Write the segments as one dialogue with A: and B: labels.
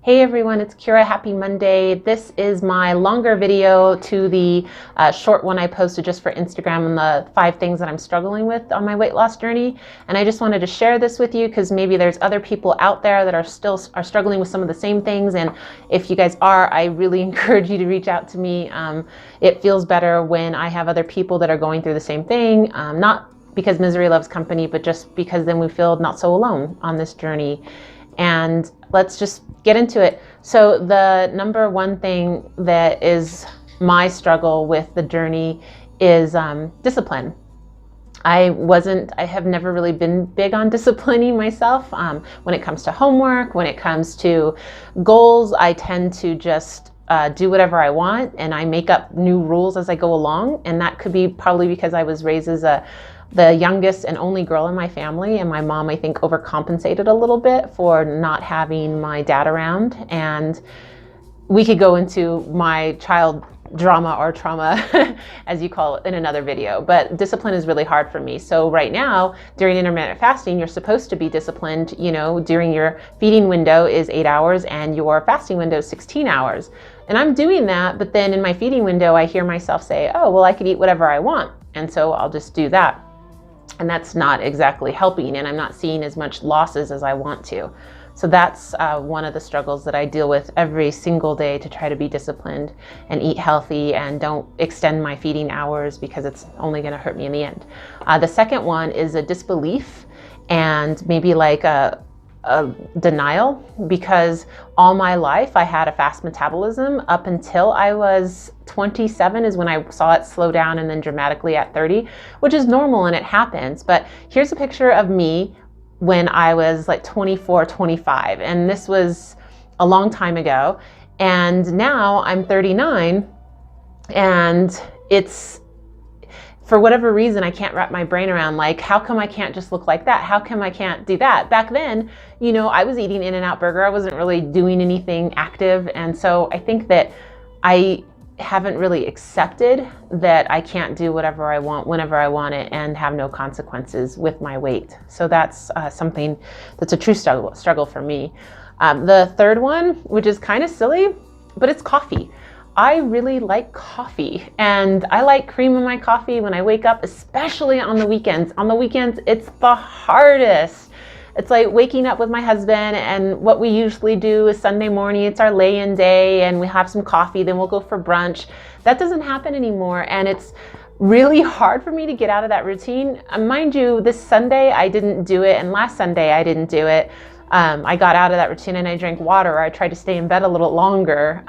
A: Hey everyone, it's Kira. Happy Monday. This is my longer video to the short one I posted just for Instagram on the 5 things that I'm struggling with on my weight loss journey. And I just wanted to share this with you because maybe there's other people out there that are struggling with some of the same things. And if you guys are, I really encourage you to reach out to me. It feels better when I have other people that are going through the same thing, not because misery loves company, but just because then we feel not so alone on this journey. And let's just get into it. So the number one thing that is my struggle with the journey is discipline. I have never really been big on disciplining myself. When it comes to homework, when it comes to goals, I tend to just do whatever I want, and I make up new rules as I go along. And that could be probably because I was raised as the youngest and only girl in my family, and my mom, I think, overcompensated a little bit for not having my dad around. And we could go into my child drama or trauma, as you call it, in another video, but discipline is really hard for me. So right now, during intermittent fasting, you're supposed to be disciplined, during your feeding window is 8 hours and your fasting window is 16 hours. And I'm doing that, but then in my feeding window, I hear myself say, oh, well, I could eat whatever I want. And so I'll just do that. And that's not exactly helping, and I'm not seeing as much losses as I want to. So that's one of the struggles that I deal with every single day, to try to be disciplined and eat healthy and don't extend my feeding hours because it's only going to hurt me in the end. The second one is a disbelief and maybe like a denial, because all my life I had a fast metabolism up until I was 27 is when I saw it slow down and then dramatically at 30, which is normal and it happens. But here's a picture of me when I was like 24, 25, and this was a long time ago. And now I'm 39, and it's, for whatever reason, I can't wrap my brain around, like, how come I can't just look like that? How come I can't do that? Back then, I was eating In-N-Out Burger. I wasn't really doing anything active. And so I think that I haven't really accepted that I can't do whatever I want, whenever I want it, and have no consequences with my weight. So that's something that's a true struggle for me. The third one, which is kind of silly, but it's coffee. I really like coffee, and I like cream in my coffee when I wake up, especially on the weekends. On the weekends, it's the hardest. It's like waking up with my husband, and what we usually do is Sunday morning, it's our lay-in day, and we have some coffee, then we'll go for brunch. That doesn't happen anymore, and it's really hard for me to get out of that routine. Mind you, this Sunday I didn't do it, and last Sunday I didn't do it. I got out of that routine and I drank water, or I tried to stay in bed a little longer.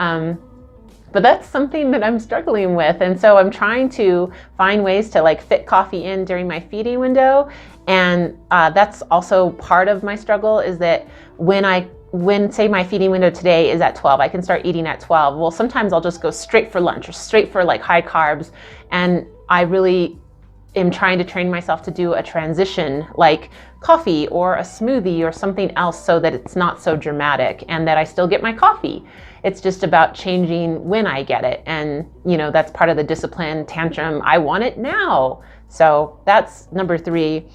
A: But that's something that I'm struggling with. And so I'm trying to find ways to fit coffee in during my feeding window. And that's also part of my struggle, is that when say my feeding window today is at 12, I can start eating at 12. Well, sometimes I'll just go straight for lunch or straight for high carbs. And I really am trying to train myself to do a transition, like coffee or a smoothie or something else, so that it's not so dramatic and that I still get my coffee. It's just about changing when I get it. And, that's part of the discipline tantrum. I want it now. So that's number 3.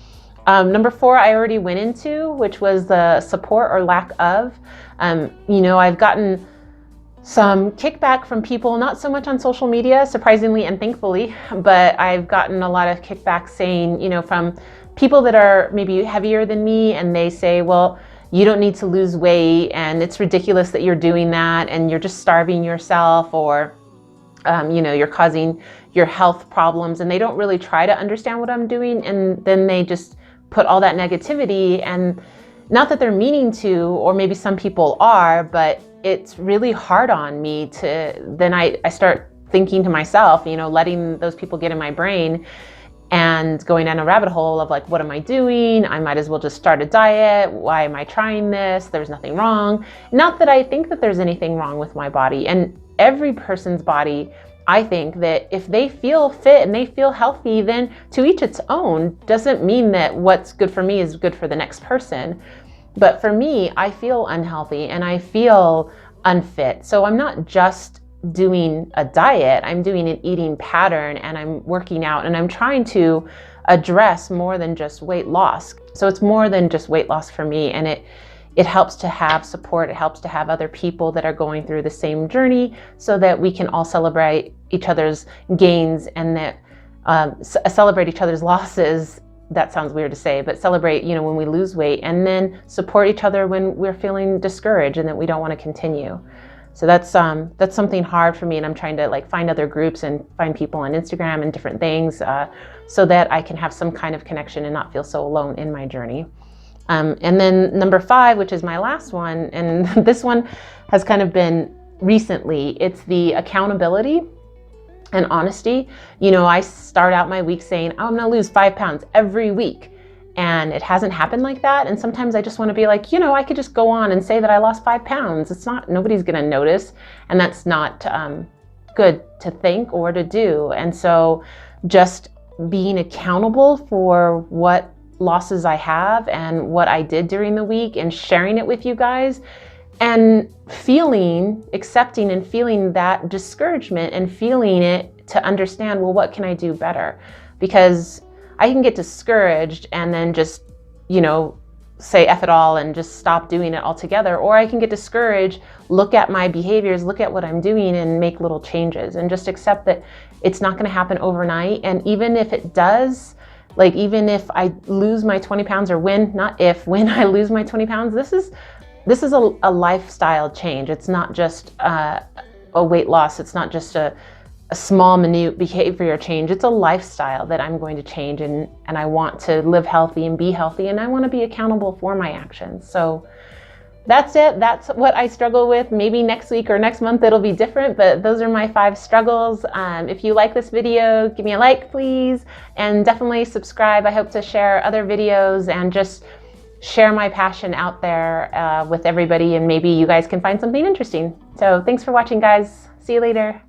A: Number 4, I already went into, which was the support or lack of. I've gotten some kickback from people, not so much on social media, surprisingly and thankfully, but I've gotten a lot of kickback saying, from people that are maybe heavier than me, and they say, well, you don't need to lose weight, and it's ridiculous that you're doing that, and you're just starving yourself, or you're causing your health problems. And they don't really try to understand what I'm doing, and then they just put all that negativity. And not that they're meaning to, or maybe some people are, but it's really hard on me to, then I start thinking to myself, letting those people get in my brain and going down a rabbit hole of what am I doing? I might as well just start a diet. Why am I trying this? There's nothing wrong. Not that I think that there's anything wrong with my body. And every person's body, I think that if they feel fit and they feel healthy, then to each its own. Doesn't mean that what's good for me is good for the next person. But for me, I feel unhealthy and I feel unfit. So I'm not just doing a diet, I'm doing an eating pattern, and I'm working out, and I'm trying to address more than just weight loss. So it's more than just weight loss for me, and it helps to have support. It helps to have other people that are going through the same journey so that we can all celebrate each other's gains and that celebrate each other's losses. That sounds weird to say, but celebrate, when we lose weight, and then support each other when we're feeling discouraged and that we don't want to continue. So that's something hard for me, and I'm trying to find other groups and find people on Instagram and different things so that I can have some kind of connection and not feel so alone in my journey. And then number 5, which is my last one, and this one has kind of been recently, it's the accountability and honesty. I start out my week saying, I'm gonna lose 5 pounds every week. And it hasn't happened like that. And sometimes I just want to be like, I could just go on and say that I lost 5 pounds. Nobody's going to notice. And that's not good to think or to do. And so just being accountable for what losses I have and what I did during the week and sharing it with you guys and accepting and feeling that discouragement and feeling it to understand, well, what can I do better? Because I can get discouraged and then just, say F it all and just stop doing it altogether. Or I can get discouraged, look at my behaviors, look at what I'm doing and make little changes and just accept that it's not going to happen overnight. And even if it does, even if I lose my 20 pounds or when I lose my 20 pounds, this is a lifestyle change. It's not just a weight loss. It's not just a small, minute behavior change. It's a lifestyle that I'm going to change, and I want to live healthy and be healthy, and I want to be accountable for my actions. So that's it. That's what I struggle with. Maybe next week or next month it'll be different, but those are my 5 struggles. If you like this video, give me a like, please, and definitely subscribe. I hope to share other videos and just share my passion out there with everybody, and maybe you guys can find something interesting. So thanks for watching, guys. See you later.